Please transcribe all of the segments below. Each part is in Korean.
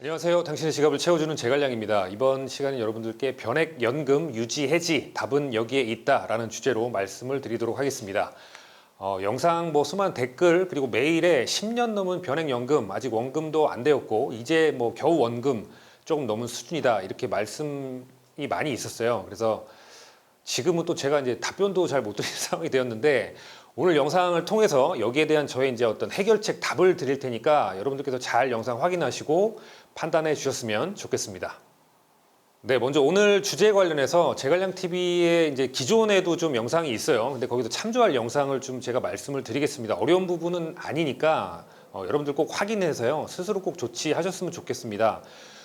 안녕하세요. 당신의 지갑을 채워주는 제갈량입니다. 이번 시간은 여러분들께 변액연금 유지 해지 답은 여기에 있다라는 주제로 말씀을 드리도록 하겠습니다. 영상 수많은 댓글 그리고 메일에 10년 넘은 변액연금 아직 원금도 안 되었고 이제 겨우 원금 조금 넘은 수준이다 이렇게 말씀이 많이 있었어요. 그래서 지금은 또 제가 이제 답변도 잘 못 드릴 상황이 되었는데 오늘 영상을 통해서 여기에 대한 저의 이제 어떤 해결책 답을 드릴 테니까 여러분들께서 잘 영상 확인하시고 판단해 주셨으면 좋겠습니다. 네, 먼저 오늘 주제에 관련해서 제갈량 TV의 이제 기존에도 좀 영상이 있어요. 근데 거기서 참조할 영상을 좀 제가 말씀을 드리겠습니다. 어려운 부분은 아니니까 여러분들 꼭 확인해서요. 스스로 꼭 조치하셨으면 좋겠습니다.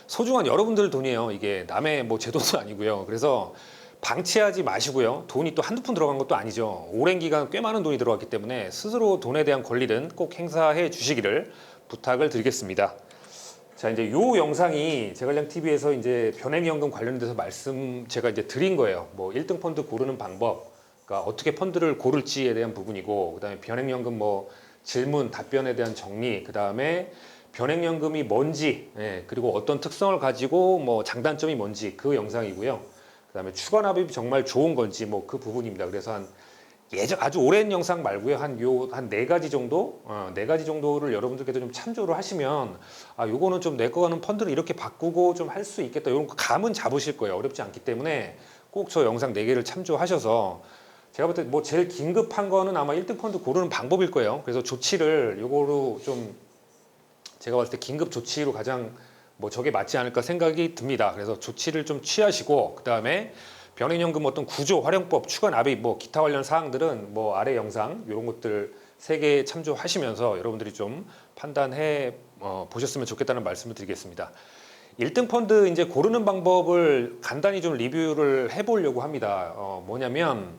소중한 여러분들 돈이에요. 이게 남의 제 돈도 아니고요. 그래서 방치하지 마시고요. 돈이 또 한두 푼 들어간 것도 아니죠. 오랜 기간 꽤 많은 돈이 들어갔기 때문에 스스로 돈에 대한 권리는 꼭 행사해 주시기를 부탁을 드리겠습니다. 자, 이제 요 영상이 제갈량 TV에서 이제 변액연금 관련돼서 제가 이제 드린 거예요. 1등 펀드 고르는 방법, 그러니까 어떻게 펀드를 고를지에 대한 부분이고, 그다음에 변액연금 질문, 답변에 대한 정리, 그다음에 변액연금이 뭔지, 그리고 어떤 특성을 가지고 장단점이 뭔지 그 영상이고요. 그다음에 추가 납입이 정말 좋은 건지 그 부분입니다. 그래서 아주 오랜 영상 말고요. 한 네 가지 정도? 네 가지 정도를 여러분들께서 좀 참조를 하시면, 요거는 좀 내 거 가는 펀드를 이렇게 바꾸고 좀 할 수 있겠다. 이런 감은 잡으실 거예요. 어렵지 않기 때문에 꼭 저 영상 4개를 참조하셔서 제가 볼 때 제일 긴급한 거는 아마 1등 펀드 고르는 방법일 거예요. 그래서 조치를 요거로 좀 제가 봤을 때 긴급 조치로 가장 저게 맞지 않을까 생각이 듭니다. 그래서 조치를 좀 취하시고, 그 다음에 변액연금 어떤 구조, 활용법, 추가 납입, 기타 관련 사항들은 아래 영상 이런 것들 3개 참조하시면서 여러분들이 좀 판단해 보셨으면 좋겠다는 말씀을 드리겠습니다. 1등 펀드 이제 고르는 방법을 간단히 좀 리뷰를 해보려고 합니다. 뭐냐면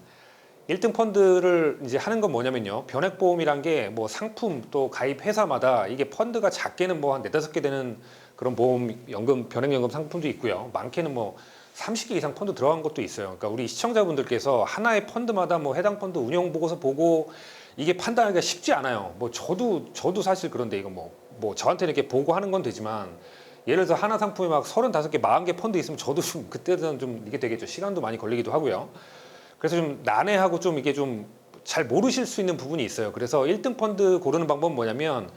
1등 펀드를 이제 하는 건 뭐냐면요. 변액보험이란 게 상품 또 가입 회사마다 이게 펀드가 작게는 한 4-5개 되는 그런 변액연금 상품도 있고요. 많게는 30개 이상 펀드 들어간 것도 있어요. 그러니까 우리 시청자분들께서 하나의 펀드마다 해당 펀드 운영 보고서 보고 이게 판단하기가 쉽지 않아요. 저도 사실 그런데 이거 저한테는 이렇게 보고 하는 건 되지만 예를 들어서 하나 상품에 35개, 40개 펀드 있으면 저도 그때는 좀 이게 되겠죠. 시간도 많이 걸리기도 하고요. 그래서 좀 난해하고 좀 이게 좀 잘 모르실 수 있는 부분이 있어요. 그래서 1등 펀드 고르는 방법은 뭐냐면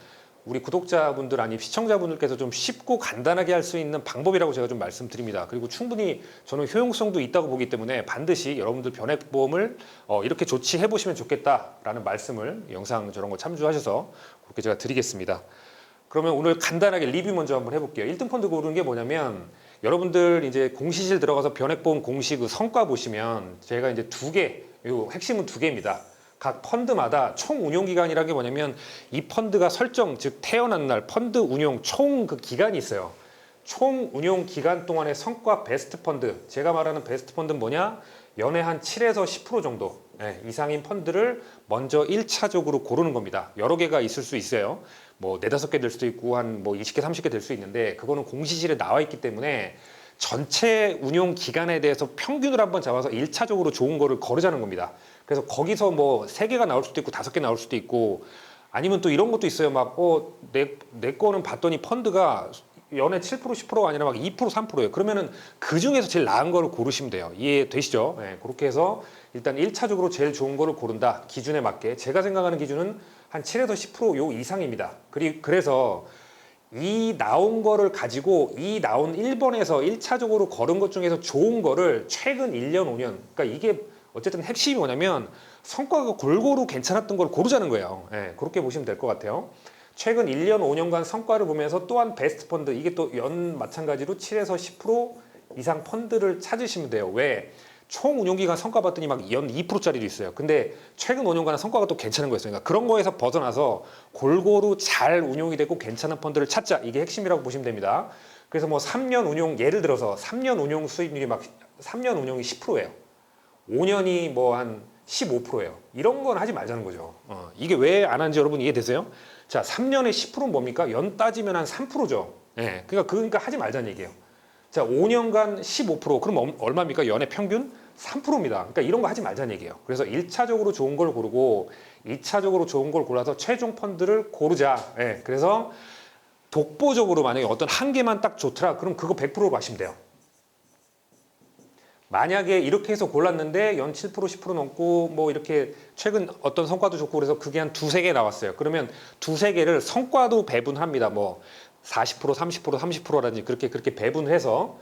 우리 구독자분들 아니 시청자분들께서 좀 쉽고 간단하게 할 수 있는 방법이라고 제가 좀 말씀드립니다. 그리고 충분히 저는 효용성도 있다고 보기 때문에 반드시 여러분들 변액보험을 이렇게 조치해 보시면 좋겠다라는 말씀을 영상 저런 거 참조하셔서 그렇게 제가 드리겠습니다. 그러면 오늘 간단하게 리뷰 먼저 한번 해볼게요. 1등 펀드 고르는 게 뭐냐면 여러분들 이제 공시실 들어가서 변액보험 공시 그 성과 보시면 제가 이제 요 핵심은 2개입니다. 각 펀드마다 총 운용 기간이라는 게 뭐냐면 이 펀드가 즉 태어난 날 펀드 운용 총 그 기간이 있어요. 총 운용 기간 동안의 성과 베스트 펀드. 제가 말하는 베스트 펀드는 뭐냐? 연에 한 7에서 10% 정도 이상인 펀드를 먼저 1차적으로 고르는 겁니다. 여러 개가 있을 수 있어요. 4-5개 될 수도 있고 한 20개, 30개 될 수 있는데 그거는 공시실에 나와 있기 때문에 전체 운용 기간에 대해서 평균을 한번 잡아서 1차적으로 좋은 거를 거르자는 겁니다. 그래서 거기서 3개가 나올 수도 있고 5개 나올 수도 있고 아니면 또 이런 것도 있어요. 내 거는 봤더니 펀드가 연에 7%, 10%가 아니라 2%, 3%예요. 그러면은 그 중에서 제일 나은 거를 고르시면 돼요. 이해되시죠? 그렇게 해서 일단 1차적으로 제일 좋은 거를 고른다. 기준에 맞게. 제가 생각하는 기준은 한 7에서 10%요 이상입니다. 그래서 이 나온 거를 가지고 이 나온 1번에서 1차적으로 거른 것 중에서 좋은 거를 최근 1년, 5년. 그러니까 이게 어쨌든 핵심이 뭐냐면 성과가 골고루 괜찮았던 걸 고르자는 거예요. 그렇게 보시면 될 것 같아요. 최근 1년, 5년간 성과를 보면서 또한 베스트 펀드, 이게 또 연 마찬가지로 7에서 10% 이상 펀드를 찾으시면 돼요. 왜? 총 운용기간 성과 봤더니 연 2%짜리도 있어요. 근데 최근 5년간 성과가 또 괜찮은 거였어요. 그러니까 그런 거에서 벗어나서 골고루 잘 운용이 되고 괜찮은 펀드를 찾자. 이게 핵심이라고 보시면 됩니다. 그래서 3년 운용, 예를 들어서 3년 운용 수익률이 3년 운용이 10%예요. 5년이 한 15%예요. 이런 건 하지 말자는 거죠. 이게 왜 안 하는지 여러분 이해되세요? 자, 3년에 10%는 뭡니까? 연 따지면 한 3%죠. 그러니까 하지 말자는 얘기예요. 자, 5년간 15%, 그럼 얼마입니까? 연의 평균 3%입니다. 그러니까 이런 거 하지 말자는 얘기예요. 그래서 1차적으로 좋은 걸 고르고 2차적으로 좋은 걸 골라서 최종 펀드를 고르자. 그래서 독보적으로 만약에 어떤 한 개만 딱 좋더라, 그럼 그거 100%로 마시면 돼요. 만약에 이렇게 해서 골랐는데 연 7%, 10% 넘고 뭐 이렇게 최근 어떤 성과도 좋고 그래서 그게 한 두세 개 나왔어요. 그러면 두세 개를 성과도 배분합니다. 뭐 40%, 30%, 30%라든지 그렇게 배분해서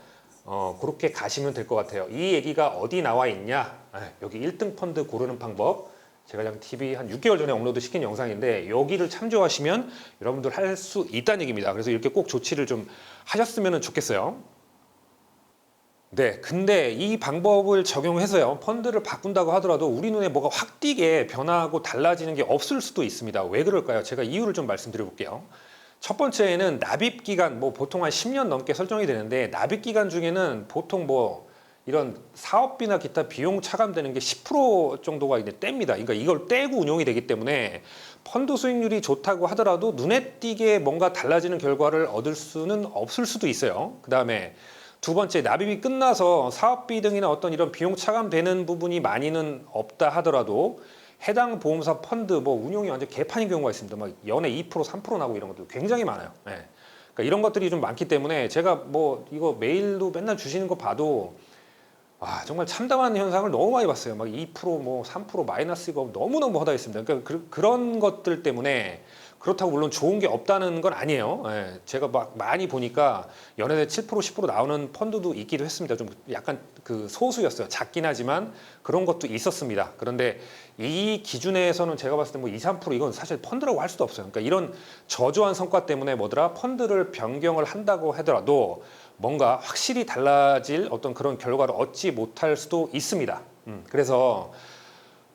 그렇게 가시면 될 것 같아요. 이 얘기가 어디 나와 있냐? 여기 1등 펀드 고르는 방법. 제가 그냥 TV 한 6개월 전에 업로드 시킨 영상인데 여기를 참조하시면 여러분들 할 수 있다는 얘기입니다. 그래서 이렇게 꼭 조치를 좀 하셨으면 좋겠어요. 네, 근데 이 방법을 적용해서요, 펀드를 바꾼다고 하더라도 우리 눈에 뭐가 확 띄게 변하고 달라지는 게 없을 수도 있습니다. 왜 그럴까요? 제가 이유를 좀 말씀드려 볼게요. 첫 번째는 납입 기간, 뭐 보통 한 10년 넘게 설정이 되는데 납입 기간 중에는 보통 뭐 이런 사업비나 기타 비용 차감되는 게 10% 정도가 이제 뗍니다. 그러니까 이걸 떼고 운용이 되기 때문에 펀드 수익률이 좋다고 하더라도 눈에 띄게 뭔가 달라지는 결과를 얻을 수는 없을 수도 있어요. 그 다음에 두 번째, 납입이 끝나서 사업비 등이나 어떤 이런 비용 차감되는 부분이 많이는 없다 하더라도 해당 보험사 펀드 뭐 운용이 완전 개판인 경우가 있습니다. 막 연에 2%, 3% 나고 이런 것도 굉장히 많아요. 네. 그러니까 이런 것들이 좀 많기 때문에 제가 뭐 이거 메일도 맨날 주시는 거 봐도 정말 참담한 현상을 너무 많이 봤어요. 막 2%, 3% 마이너스 이거 너무너무 허다 있습니다. 그러니까 그런 것들 때문에 그렇다고 물론 좋은 게 없다는 건 아니에요. 예, 제가 막 많이 보니까 연애대 7%, 10% 나오는 펀드도 있기도 했습니다. 좀 약간 그 소수였어요. 작긴 하지만 그런 것도 있었습니다. 그런데 이 기준에서는 제가 봤을 때 뭐 2, 3% 이건 사실 펀드라고 할 수도 없어요. 그러니까 이런 저조한 성과 때문에 뭐더라 펀드를 변경을 한다고 하더라도 뭔가 확실히 달라질 어떤 그런 결과를 얻지 못할 수도 있습니다. 그래서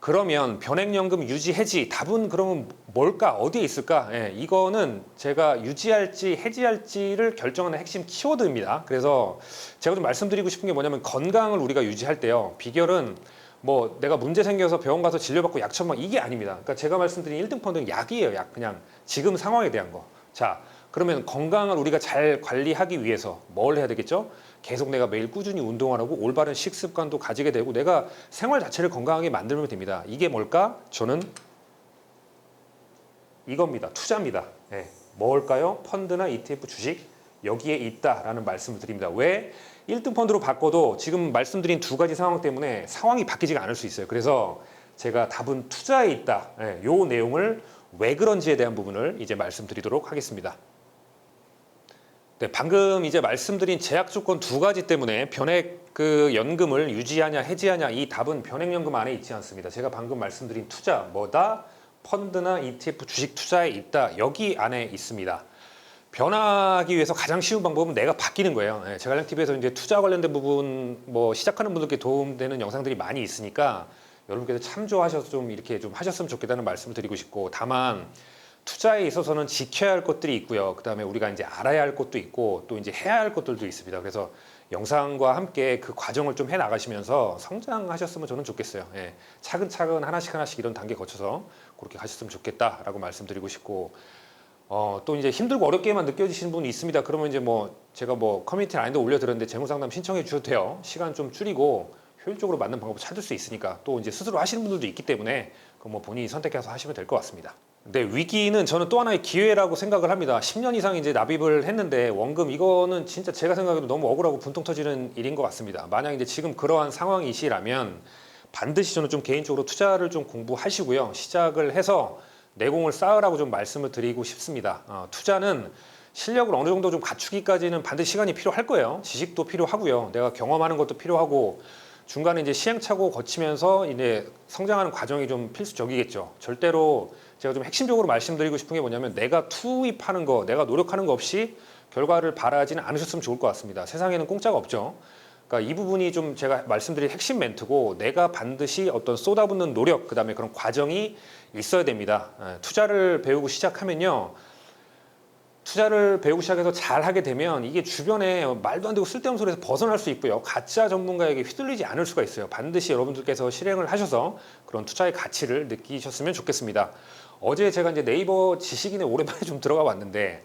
그러면 변액연금 유지 해지 답은 그러면 뭘까? 어디에 있을까? 이거는 제가 유지할지 해지할지를 결정하는 핵심 키워드입니다. 그래서 제가 좀 말씀드리고 싶은 게 뭐냐면 건강을 우리가 유지할 때요. 비결은 뭐 내가 문제 생겨서 병원 가서 진료받고 약 처방 이게 아닙니다. 그러니까 제가 말씀드린 1등 펀드는 약이에요. 약 그냥 지금 상황에 대한 거. 자, 그러면 건강을 우리가 잘 관리하기 위해서 뭘 해야 되겠죠? 계속 내가 매일 꾸준히 운동을 하고 올바른 식습관도 가지게 되고 내가 생활 자체를 건강하게 만들면 됩니다. 이게 뭘까? 저는 이겁니다. 투자입니다. 뭘까요? 펀드나 ETF 주식 여기에 있다라는 말씀을 드립니다. 왜? 1등 펀드로 바꿔도 지금 말씀드린 두 가지 상황 때문에 상황이 바뀌지가 않을 수 있어요. 그래서 제가 답은 투자에 있다. 요 내용을 왜 그런지에 대한 부분을 이제 말씀드리도록 하겠습니다. 네, 방금 이제 말씀드린 제약 조건 두 가지 때문에 변액 그 연금을 유지하냐 해지하냐 이 답은 변액연금 안에 있지 않습니다. 제가 방금 말씀드린 투자 뭐다? 펀드나 ETF 주식 투자에 있다. 여기 안에 있습니다. 변하기 위해서 가장 쉬운 방법은 내가 바뀌는 거예요. 제갈량TV에서 이제 투자 관련된 부분 뭐 시작하는 분들께 도움되는 영상들이 많이 있으니까 여러분께서 참조하셔서 좀 이렇게 좀 하셨으면 좋겠다는 말씀을 드리고 싶고 다만 투자에 있어서는 지켜야 할 것들이 있고요. 그다음에 우리가 이제 알아야 할 것도 있고 또 이제 해야 할 것들도 있습니다. 그래서 영상과 함께 그 과정을 좀 해 나가시면서 성장하셨으면 저는 좋겠어요. 차근차근 하나씩 이런 단계 거쳐서 그렇게 가셨으면 좋겠다라고 말씀드리고 싶고 또 이제 힘들고 어렵게만 느껴지시는 분이 있습니다. 그러면 이제 뭐 제가 뭐 커뮤니티 라인도 올려드렸는데 재무상담 신청해 주셔도 돼요. 시간 좀 줄이고 효율적으로 맞는 방법을 찾을 수 있으니까 또 이제 스스로 하시는 분들도 있기 때문에 그 뭐 본인이 선택해서 하시면 될 것 같습니다. 근데 위기는 저는 또 하나의 기회라고 생각을 합니다. 10년 이상 이제 납입을 했는데 원금 이거는 진짜 제가 생각해도 너무 억울하고 분통 터지는 일인 것 같습니다. 만약 이제 지금 그러한 상황이시라면 반드시 저는 좀 개인적으로 투자를 좀 공부하시고요. 시작을 해서 내공을 쌓으라고 좀 말씀을 드리고 싶습니다. 투자는 실력을 어느 정도 좀 갖추기까지는 반드시 시간이 필요할 거예요. 지식도 필요하고요. 내가 경험하는 것도 필요하고 중간에 이제 시행착오 거치면서 이제 성장하는 과정이 좀 필수적이겠죠. 절대로 제가 좀 핵심적으로 말씀드리고 싶은 게 뭐냐면 내가 투입하는 거, 내가 노력하는 거 없이 결과를 바라지는 않으셨으면 좋을 것 같습니다. 세상에는 공짜가 없죠. 그러니까 이 부분이 좀 제가 말씀드린 핵심 멘트고 내가 반드시 어떤 쏟아붓는 노력, 그다음에 그런 과정이 있어야 됩니다. 투자를 배우고 시작하면요. 투자를 배우고 시작해서 잘 하게 되면 이게 주변에 말도 안 되고 쓸데없는 소리에서 벗어날 수 있고요. 가짜 전문가에게 휘둘리지 않을 수가 있어요. 반드시 여러분들께서 실행을 하셔서 그런 투자의 가치를 느끼셨으면 좋겠습니다. 어제 제가 이제 네이버 지식인에 오랜만에 좀 들어가 봤는데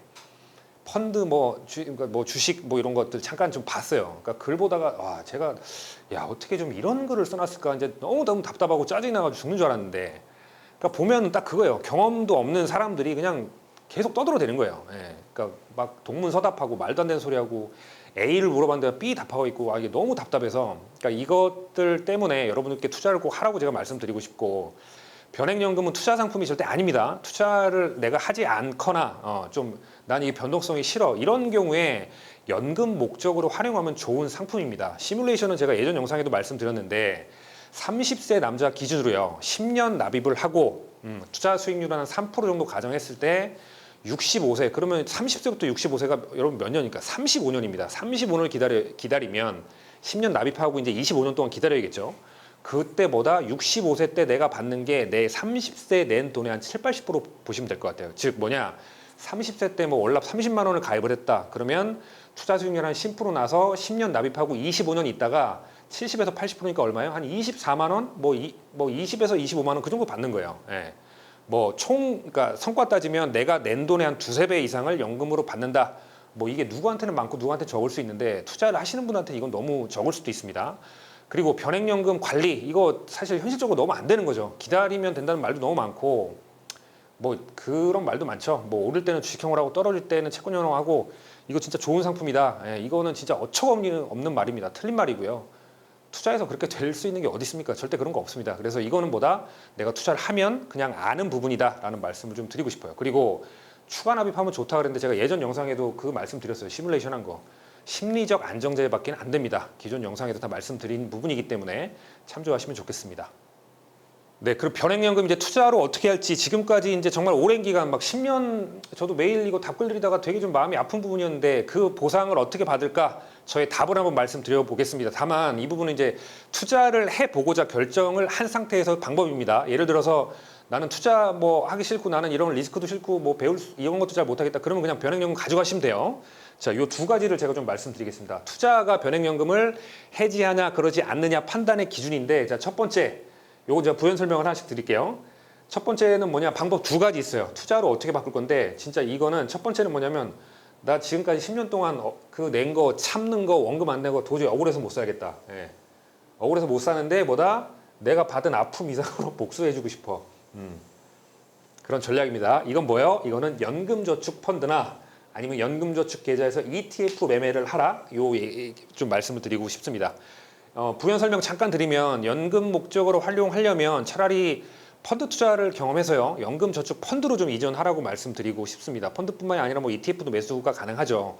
펀드 뭐 주식 뭐 이런 것들 잠깐 좀 봤어요. 그러니까 글 보다가 와 제가 야 어떻게 좀 이런 글을 써놨을까 이제 너무 답답하고 짜증이 나가지고 죽는 줄 알았는데 그러니까 보면 딱 그거예요. 경험도 없는 사람들이 그냥 계속 떠들어대는 거예요. 예. 그러니까 막 동문서답하고 말도 안 되는 소리하고 A를 물어봤는데 B 답하고 있고 이게 너무 답답해서 그러니까 이것들 때문에 여러분들께 투자를 꼭 하라고 제가 말씀드리고 싶고 변액연금은 투자 상품이 절대 아닙니다. 투자를 내가 하지 않거나 좀 난 이 변동성이 싫어 이런 경우에 연금 목적으로 활용하면 좋은 상품입니다. 시뮬레이션은 제가 예전 영상에도 말씀드렸는데 30세 남자 기준으로요 10년 납입을 하고 투자 수익률 한 3% 정도 가정했을 때 65세 그러면 30세부터 65세가 여러분 몇 년입니까? 35년입니다. 35년을 기다리면 10년 납입하고 이제 25년 동안 기다려야겠죠. 그때보다 65세 때 내가 받는 게 내 30세 낸 돈의 한 7, 80% 보시면 될 것 같아요. 즉 뭐냐 30세 때 뭐 월납 30만 원을 가입을 했다. 그러면 투자 수익률 한 10% 나서 10년 납입하고 25년 있다가 70에서 80%니까 얼마예요? 한 24만 원? 뭐 20에서 25만 원 그 정도 받는 거예요. 예. 그러니까 성과 따지면 내가 낸 돈의 한 두세 배 이상을 연금으로 받는다. 뭐 이게 누구한테는 많고 누구한테 적을 수 있는데 투자를 하시는 분한테 이건 너무 적을 수도 있습니다. 그리고 변액연금 관리 이거 사실 현실적으로 너무 안 되는 거죠. 기다리면 된다는 말도 너무 많고 뭐 그런 말도 많죠. 뭐 오를 때는 주식형으로 하고 떨어질 때는 채권형으로 하고 이거 진짜 좋은 상품이다. 예, 이거는 진짜 어처구 없는 말입니다. 틀린 말이고요. 투자해서 그렇게 될 수 있는 게 어디 있습니까? 절대 그런 거 없습니다. 그래서 이거는 뭐다? 내가 투자를 하면 그냥 아는 부분이다라는 말씀을 좀 드리고 싶어요. 그리고 추가 납입하면 좋다 그랬는데 제가 예전 영상에도 그 말씀 드렸어요. 시뮬레이션 한 거. 심리적 안정제밖에 안 됩니다. 기존 영상에도 다 말씀드린 부분이기 때문에 참조하시면 좋겠습니다. 네, 그리고 변액연금 이제 투자로 어떻게 할지 지금까지 이제 정말 오랜 기간 막 10년 저도 매일 이거 답글 드리다가 되게 좀 마음이 아픈 부분이었는데 그 보상을 어떻게 받을까 저의 답을 한번 말씀드려 보겠습니다. 다만 이 부분은 이제 투자를 해보고자 결정을 한 상태에서 방법입니다. 예를 들어서 나는 투자 뭐 하기 싫고 나는 이런 리스크도 싫고 뭐 이런 것도 잘 못하겠다. 그러면 그냥 변액연금 가져가시면 돼요. 자, 요 두 가지를 제가 좀 말씀드리겠습니다. 투자가 변액연금을 해지하냐 그러지 않느냐 판단의 기준인데 자, 첫 번째 요거 제가 부연 설명을 하나씩 드릴게요. 첫 번째는 뭐냐 방법 두 가지 있어요. 투자로 어떻게 바꿀 건데 진짜 이거는 첫 번째는 뭐냐면 나 지금까지 10년 동안 그 낸 거 참는 거 원금 안 내고 도저히 억울해서 못 살겠다. 예. 억울해서 못 사는데 뭐다 내가 받은 아픔 이상으로 복수해주고 싶어. 그런 전략입니다. 이건 뭐예요? 이거는 연금저축펀드나 아니면 연금저축계좌에서 ETF 매매를 하라. 좀 말씀을 드리고 싶습니다. 부연 설명 잠깐 드리면 연금 목적으로 활용하려면 차라리 펀드 투자를 경험해서요 연금저축 펀드로 좀 이전하라고 말씀드리고 싶습니다. 펀드뿐만이 아니라 뭐 ETF도 매수가 가능하죠.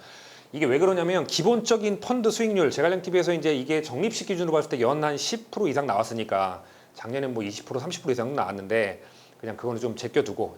이게 왜 그러냐면 기본적인 펀드 수익률 제갈량TV에서 이제 이게 적립식 기준으로 봤을 때 연 한 10% 이상 나왔으니까 작년엔 뭐 20% 30% 이상 나왔는데 그냥 그거는 좀 제껴두고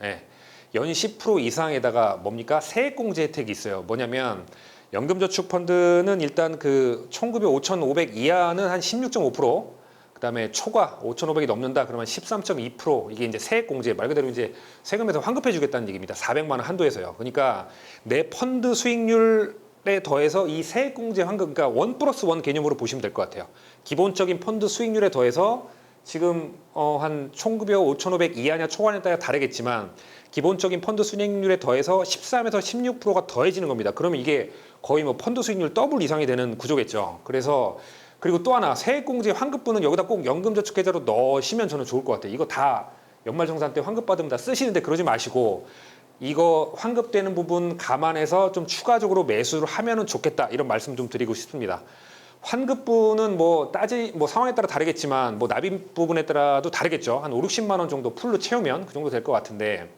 연 10% 이상에다가 뭡니까 세액공제 혜택이 있어요. 뭐냐면 연금저축펀드는 일단 그 총급여 5,500 이하는 한 16.5%, 그다음에 초과 5,500이 넘는다 그러면 13.2% 이게 이제 세액공제 말 그대로 이제 세금에서 환급해주겠다는 얘기입니다. 400만 원 한도에서요. 그러니까 내 펀드 수익률에 더해서 이 세액공제 환급 그러니까 1+1 개념으로 보시면 될 것 같아요. 기본적인 펀드 수익률에 더해서 지금 한 총급여 5,500 이하냐 초과냐에 따라 다르겠지만 기본적인 펀드 수익률에 더해서 13에서 16%가 더해지는 겁니다. 그러면 이게 거의 뭐 펀드 수익률 더블 이상이 되는 구조겠죠. 그래서 그리고 또 하나 세액공제 환급분은 여기다 꼭 연금저축계좌로 넣으시면 저는 좋을 것 같아요. 이거 다 연말정산 때 환급 받으면 다 쓰시는데 그러지 마시고 이거 환급되는 부분 감안해서 좀 추가적으로 매수를 하면은 좋겠다 이런 말씀 좀 드리고 싶습니다. 환급분은 뭐 상황에 따라 다르겠지만 뭐 납입 부분에 따라도 다르겠죠. 한 5, 60만 원 정도 풀로 채우면 그 정도 될 것 같은데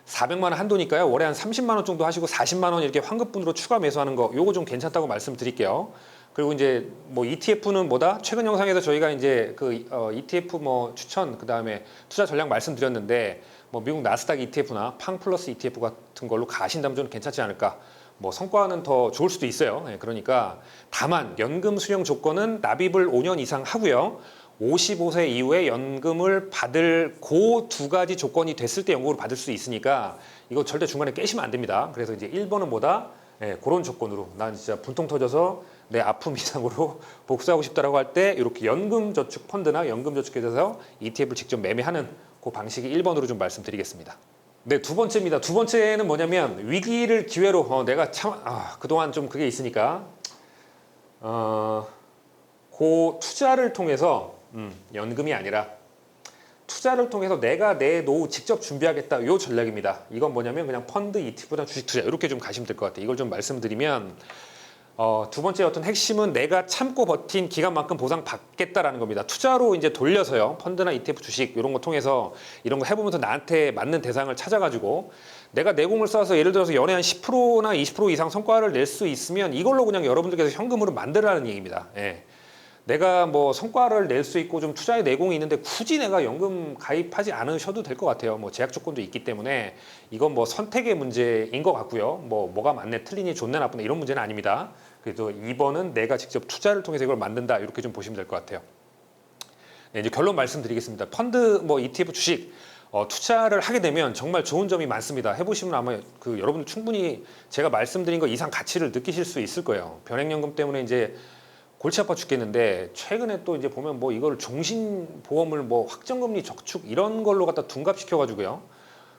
400만 원 한도니까요. 월에 한 30만 원 정도 하시고 40만 원 이렇게 환급분으로 추가 매수하는 거 요거 좀 괜찮다고 말씀드릴게요. 그리고 이제 뭐 ETF는 뭐다? 최근 영상에서 저희가 이제 그 ETF 뭐 추천 그다음에 투자 전략 말씀드렸는데 뭐 미국 나스닥 ETF나 팡플러스 ETF 같은 걸로 가신다면 좀 괜찮지 않을까? 뭐 성과는 더 좋을 수도 있어요. 그러니까 다만 연금 수령 조건은 납입을 5년 이상 하고요. 55세 이후에 연금을 받을 그 두 가지 조건이 됐을 때 연금을 받을 수 있으니까 이거 절대 중간에 깨시면 안 됩니다. 그래서 이제 1번은 뭐다? 그런 조건으로 난 진짜 분통 터져서 내 아픔 이상으로 복수하고 싶다라고 할 때 이렇게 연금저축펀드나 연금저축계좌에서 ETF를 직접 매매하는 그 방식이 1번으로 좀 말씀드리겠습니다. 네, 두 번째입니다. 두 번째는 뭐냐면 위기를 기회로 내가 참 그동안 좀 그게 있으니까 그 투자를 통해서 연금이 아니라 투자를 통해서 내가 내 노후 직접 준비하겠다. 요 전략입니다. 이건 뭐냐면 그냥 펀드, ETF보다 주식 투자 이렇게 좀 가시면 될 것 같아요. 이걸 좀 말씀드리면 두 번째 어떤 핵심은 내가 참고 버틴 기간만큼 보상받겠다라는 겁니다. 투자로 이제 돌려서요. 펀드나 ETF, 주식 이런 거 통해서 이런 거 해보면서 나한테 맞는 대상을 찾아가지고 내가 내공을 써서 예를 들어서 연에 한 10%나 20% 이상 성과를 낼 수 있으면 이걸로 그냥 여러분들께서 현금으로 만들라는 얘기입니다. 예. 내가 뭐 성과를 낼 수 있고 좀 투자의 내공이 있는데 굳이 내가 연금 가입하지 않으셔도 될 것 같아요. 뭐 제약 조건도 있기 때문에 이건 뭐 선택의 문제인 것 같고요. 뭐가 맞네, 틀리니, 좋네, 나쁘네 이런 문제는 아닙니다. 그래도 2번은 내가 직접 투자를 통해서 이걸 만든다 이렇게 좀 보시면 될 것 같아요. 네, 이제 결론 말씀드리겠습니다. 펀드, 뭐 ETF, 주식 투자를 하게 되면 정말 좋은 점이 많습니다. 해보시면 아마 여러분들 충분히 제가 말씀드린 것 이상 가치를 느끼실 수 있을 거예요. 변액연금 때문에 이제 골치 아파 죽겠는데 최근에 또 이제 보면 뭐 이걸 종신보험을 뭐 확정금리 저축 이런 걸로 갖다 둔갑시켜가지고요.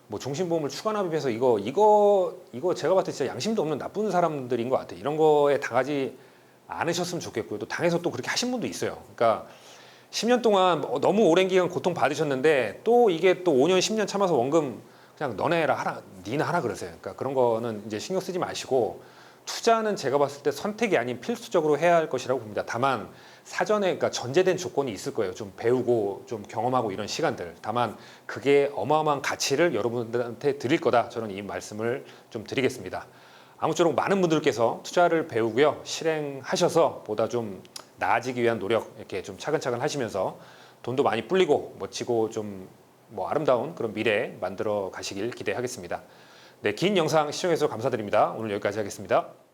뭐 종신보험을 추가납입해서 이거 제가 봤을 때 진짜 양심도 없는 나쁜 사람들인 것 같아요. 이런 거에 당하지 않으셨으면 좋겠고요. 또 당해서 또 그렇게 하신 분도 있어요. 그러니까 10년 동안 너무 오랜 기간 고통 받으셨는데 또 이게 또 5년, 10년 참아서 원금 그냥 너네라 하라, 니나 하라 그러세요. 그러니까 그런 거는 이제 신경 쓰지 마시고 투자는 제가 봤을 때 선택이 아닌 필수적으로 해야 할 것이라고 봅니다. 다만 사전에 그러니까 전제된 조건이 있을 거예요. 좀 배우고 좀 경험하고 이런 시간들. 다만 그게 어마어마한 가치를 여러분들한테 드릴 거다. 저는 이 말씀을 좀 드리겠습니다. 아무쪼록 많은 분들께서 투자를 배우고요. 실행하셔서 보다 좀 나아지기 위한 노력 이렇게 좀 차근차근 하시면서 돈도 많이 불리고 멋지고 좀 뭐 아름다운 그런 미래 만들어 가시길 기대하겠습니다. 네, 긴 영상 시청해주셔서 감사드립니다. 오늘 여기까지 하겠습니다.